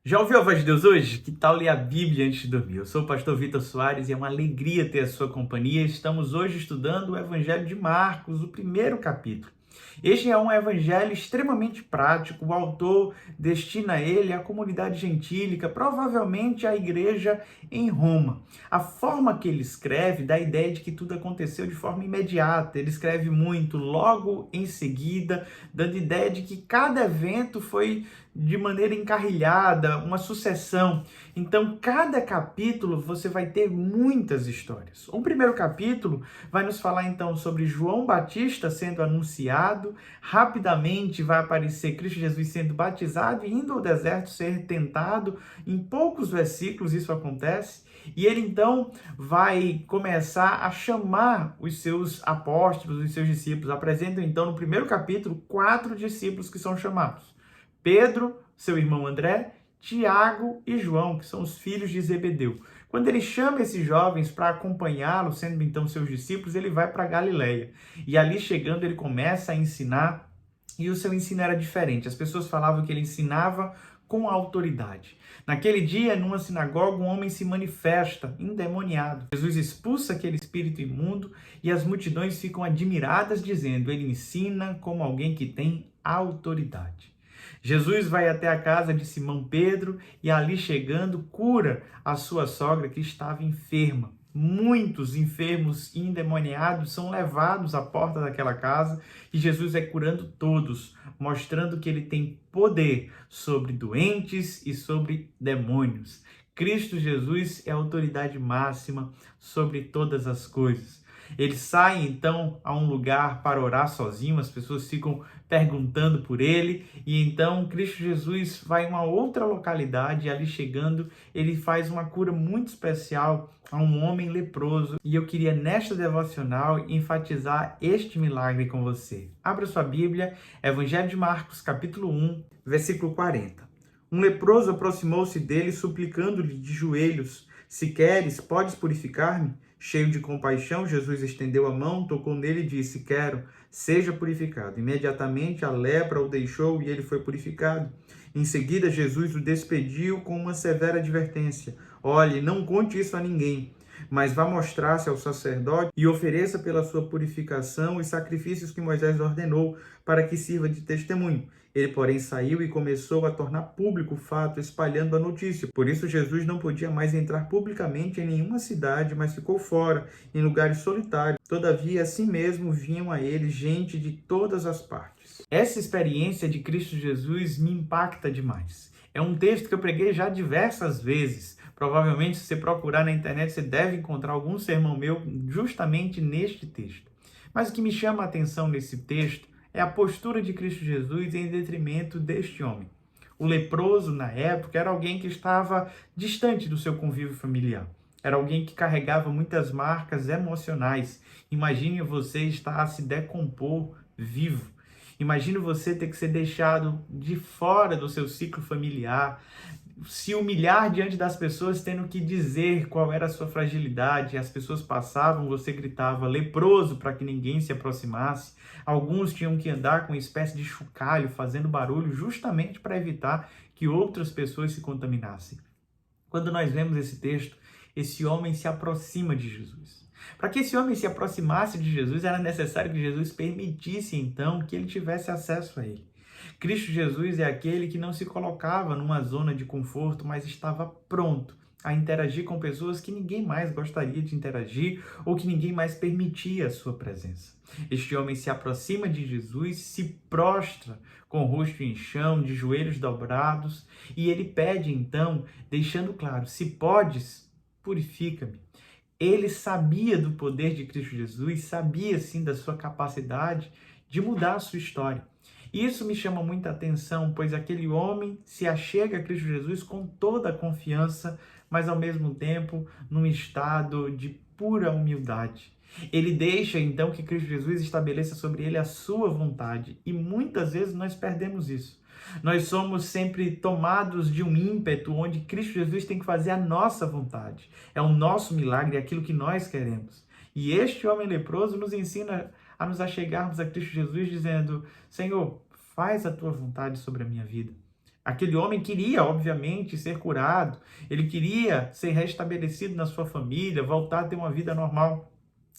Já ouviu a voz de Deus hoje? Que tal ler a Bíblia antes de dormir? Eu sou o pastor Vitor Soares e é uma alegria ter a sua companhia. Estamos hoje estudando o Evangelho de Marcos, o primeiro capítulo. Este é um evangelho extremamente prático. O autor destina ele à comunidade gentílica, provavelmente à igreja em Roma. A forma que ele escreve dá a ideia de que tudo aconteceu de forma imediata. Ele escreve muito logo em seguida, dando ideia de que cada evento foi de maneira encarrilhada, uma sucessão. Então, cada capítulo você vai ter muitas histórias. O primeiro capítulo vai nos falar então sobre João Batista sendo anunciado, rapidamente vai aparecer Cristo Jesus sendo batizado e indo ao deserto ser tentado. Em poucos versículos isso acontece. E ele então vai começar a chamar os seus apóstolos, os seus discípulos. Apresenta então no primeiro capítulo 4 discípulos que são chamados: Pedro, seu irmão André, Tiago e João, que são os filhos de Zebedeu. Quando ele chama esses jovens para acompanhá-lo, sendo então seus discípulos, ele vai para Galileia. E ali chegando, ele começa a ensinar, e o seu ensino era diferente. As pessoas falavam que ele ensinava com autoridade. Naquele dia, numa sinagoga, um homem se manifesta endemoniado. Jesus expulsa aquele espírito imundo e as multidões ficam admiradas, dizendo: ele ensina como alguém que tem autoridade. Jesus vai até a casa de Simão Pedro e ali chegando cura a sua sogra que estava enferma. Muitos enfermos e endemoniados são levados à porta daquela casa e Jesus é curando todos, mostrando que ele tem poder sobre doentes e sobre demônios. Cristo Jesus é a autoridade máxima sobre todas as coisas. Ele sai então a um lugar para orar sozinho, as pessoas ficam perguntando por ele, e então Cristo Jesus vai em uma outra localidade e ali chegando, ele faz uma cura muito especial a um homem leproso. E eu queria nesta devocional enfatizar este milagre com você. Abra sua Bíblia, Evangelho de Marcos, capítulo 1, versículo 40. Um leproso aproximou-se dele, suplicando-lhe de joelhos: se queres, podes purificar-me? Cheio de compaixão, Jesus estendeu a mão, tocou nele e disse: quero, seja purificado. Imediatamente a lepra o deixou e ele foi purificado. Em seguida, Jesus o despediu com uma severa advertência: olhe, não conte isso a ninguém, mas vá mostrar-se ao sacerdote e ofereça pela sua purificação os sacrifícios que Moisés ordenou, para que sirva de testemunho. Ele, porém, saiu e começou a tornar público o fato, espalhando a notícia. Por isso, Jesus não podia mais entrar publicamente em nenhuma cidade, mas ficou fora, em lugares solitários. Todavia, assim mesmo, vinham a ele gente de todas as partes. Essa experiência de Cristo Jesus me impacta demais. É um texto que eu preguei já diversas vezes. Provavelmente, se você procurar na internet, você deve encontrar algum sermão meu justamente neste texto. Mas o que me chama a atenção nesse texto é a postura de Cristo Jesus em detrimento deste homem. O leproso, na época, era alguém que estava distante do seu convívio familiar. Era alguém que carregava muitas marcas emocionais. Imagine você estar a se decompor vivo. Imagine você ter que ser deixado de fora do seu ciclo familiar, se humilhar diante das pessoas, tendo que dizer qual era a sua fragilidade. As pessoas passavam, você gritava leproso para que ninguém se aproximasse. Alguns tinham que andar com uma espécie de chocalho, fazendo barulho, justamente para evitar que outras pessoas se contaminassem. Quando nós vemos esse texto, esse homem se aproxima de Jesus. Para que esse homem se aproximasse de Jesus, era necessário que Jesus permitisse, então, que ele tivesse acesso a ele. Cristo Jesus é aquele que não se colocava numa zona de conforto, mas estava pronto a interagir com pessoas que ninguém mais gostaria de interagir ou que ninguém mais permitia a sua presença. Este homem se aproxima de Jesus, se prostra com o rosto em chão, de joelhos dobrados, e ele pede então, deixando claro: se podes, purifica-me. Ele sabia do poder de Cristo Jesus, sabia sim da sua capacidade de mudar a sua história. Isso me chama muita atenção, pois aquele homem se achega a Cristo Jesus com toda a confiança, mas ao mesmo tempo num estado de pura humildade. Ele deixa então que Cristo Jesus estabeleça sobre ele a sua vontade, e muitas vezes nós perdemos isso. Nós somos sempre tomados de um ímpeto onde Cristo Jesus tem que fazer a nossa vontade. É o nosso milagre, é aquilo que nós queremos. E este homem leproso nos ensina a nos achegarmos a Cristo Jesus dizendo: Senhor, faz a tua vontade sobre a minha vida. Aquele homem queria, obviamente, ser curado, ele queria ser restabelecido na sua família, voltar a ter uma vida normal,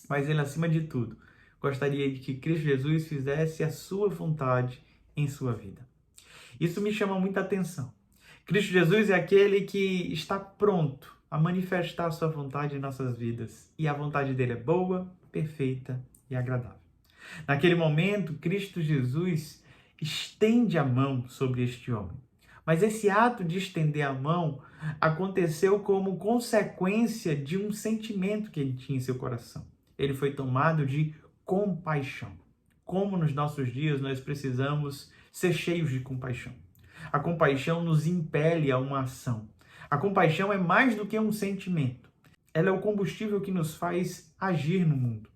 mas ele, acima de tudo, gostaria de que Cristo Jesus fizesse a sua vontade em sua vida. Isso me chama muita atenção. Cristo Jesus é aquele que está pronto a manifestar a sua vontade em nossas vidas, e a vontade dele é boa, perfeita e agradável. Naquele momento, Cristo Jesus estende a mão sobre este homem. Mas esse ato de estender a mão aconteceu como consequência de um sentimento que ele tinha em seu coração. Ele foi tomado de compaixão. Como nos nossos dias nós precisamos ser cheios de compaixão. A compaixão nos impele a uma ação. A compaixão é mais do que um sentimento. Ela é o combustível que nos faz agir no mundo.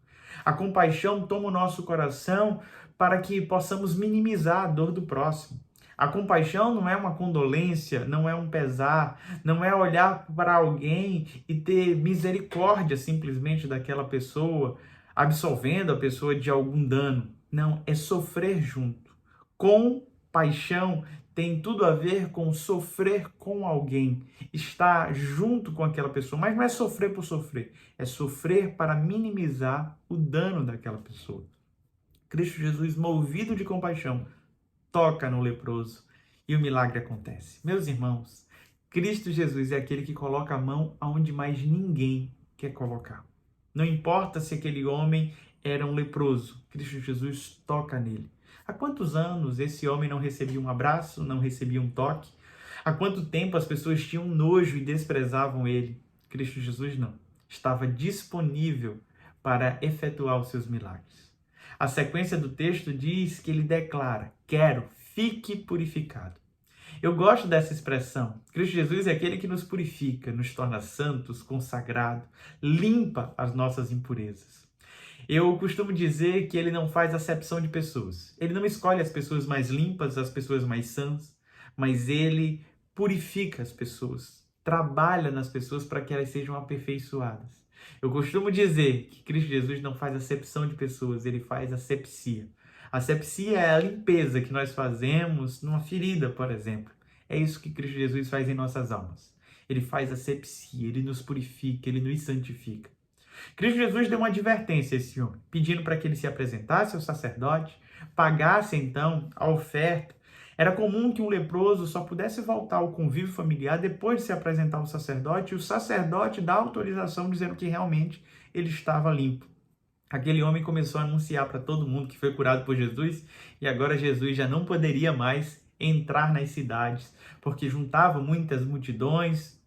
A compaixão toma o nosso coração para que possamos minimizar a dor do próximo. A compaixão não é uma condolência, não é um pesar, não é olhar para alguém e ter misericórdia simplesmente daquela pessoa, absolvendo a pessoa de algum dano. Não, é sofrer junto. Compaixão tem tudo a ver com sofrer com alguém, estar junto com aquela pessoa, mas não é sofrer por sofrer, é sofrer para minimizar o dano daquela pessoa. Cristo Jesus, movido de compaixão, toca no leproso e o milagre acontece. Meus irmãos, Cristo Jesus é aquele que coloca a mão aonde mais ninguém quer colocar. Não importa se aquele homem era um leproso, Cristo Jesus toca nele. Há quantos anos esse homem não recebia um abraço, não recebia um toque? Há quanto tempo as pessoas tinham nojo e desprezavam ele? Cristo Jesus não. Estava disponível para efetuar os seus milagres. A sequência do texto diz que ele declara: quero, fique purificado. Eu gosto dessa expressão. Cristo Jesus é aquele que nos purifica, nos torna santos, consagrados, limpa as nossas impurezas. Eu costumo dizer que ele não faz acepção de pessoas. Ele não escolhe as pessoas mais limpas, as pessoas mais sãs, mas ele purifica as pessoas, trabalha nas pessoas para que elas sejam aperfeiçoadas. Eu costumo dizer que Cristo Jesus não faz acepção de pessoas, ele faz asepsia. Asepsia é a limpeza que nós fazemos numa ferida, por exemplo. É isso que Cristo Jesus faz em nossas almas. Ele faz asepsia, ele nos purifica, ele nos santifica. Cristo Jesus deu uma advertência a esse homem, pedindo para que ele se apresentasse ao sacerdote, pagasse então a oferta. Era comum que um leproso só pudesse voltar ao convívio familiar depois de se apresentar ao sacerdote, e o sacerdote dá autorização dizendo que realmente ele estava limpo. Aquele homem começou a anunciar para todo mundo que foi curado por Jesus, e agora Jesus já não poderia mais entrar nas cidades, porque juntavam multidões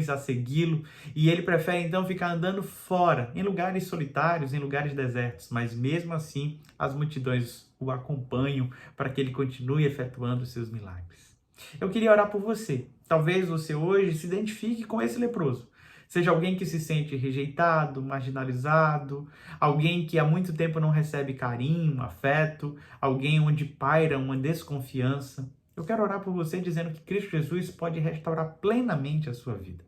a segui-lo, e ele prefere então ficar andando fora, em lugares solitários, em lugares desertos, mas mesmo assim as multidões o acompanham para que ele continue efetuando os seus milagres. Eu queria orar por você. Talvez você hoje se identifique com esse leproso. Seja alguém que se sente rejeitado, marginalizado, alguém que há muito tempo não recebe carinho, afeto, alguém onde paira uma desconfiança. Eu quero orar por você dizendo que Cristo Jesus pode restaurar plenamente a sua vida.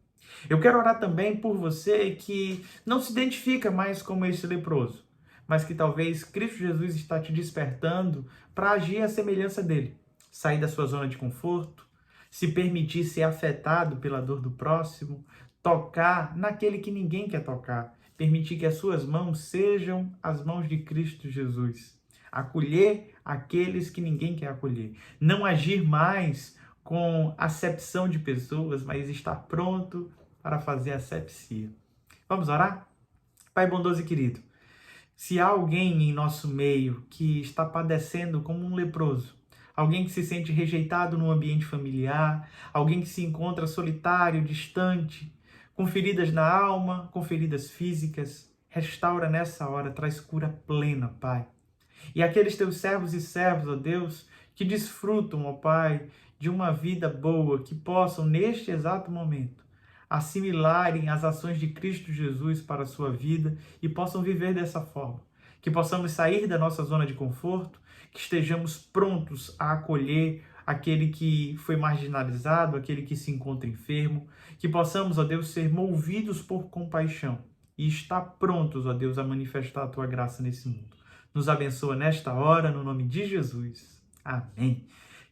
Eu quero orar também por você que não se identifica mais como esse leproso, mas que talvez Cristo Jesus está te despertando para agir à semelhança dele. Sair da sua zona de conforto, se permitir ser afetado pela dor do próximo, tocar naquele que ninguém quer tocar, permitir que as suas mãos sejam as mãos de Cristo Jesus. Acolher aqueles que ninguém quer acolher. Não agir mais com acepção de pessoas, mas estar pronto para fazer asepsia. Vamos orar? Pai bondoso e querido, se há alguém em nosso meio que está padecendo como um leproso, alguém que se sente rejeitado no ambiente familiar, alguém que se encontra solitário, distante, com feridas na alma, com feridas físicas, restaura nessa hora, traz cura plena, Pai. E aqueles teus servos e servas, ó Deus, que desfrutam, ó Pai, de uma vida boa, que possam, neste exato momento, assimilarem as ações de Cristo Jesus para a sua vida e possam viver dessa forma. Que possamos sair da nossa zona de conforto, que estejamos prontos a acolher aquele que foi marginalizado, aquele que se encontra enfermo, que possamos, ó Deus, ser movidos por compaixão e estar prontos, ó Deus, a manifestar a Tua graça nesse mundo. Nos abençoa nesta hora, no nome de Jesus. Amém.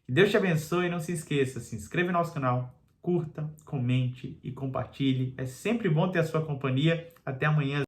Que Deus te abençoe e não se esqueça, se inscreva no nosso canal, curta, comente e compartilhe. É sempre bom ter a sua companhia. Até amanhã.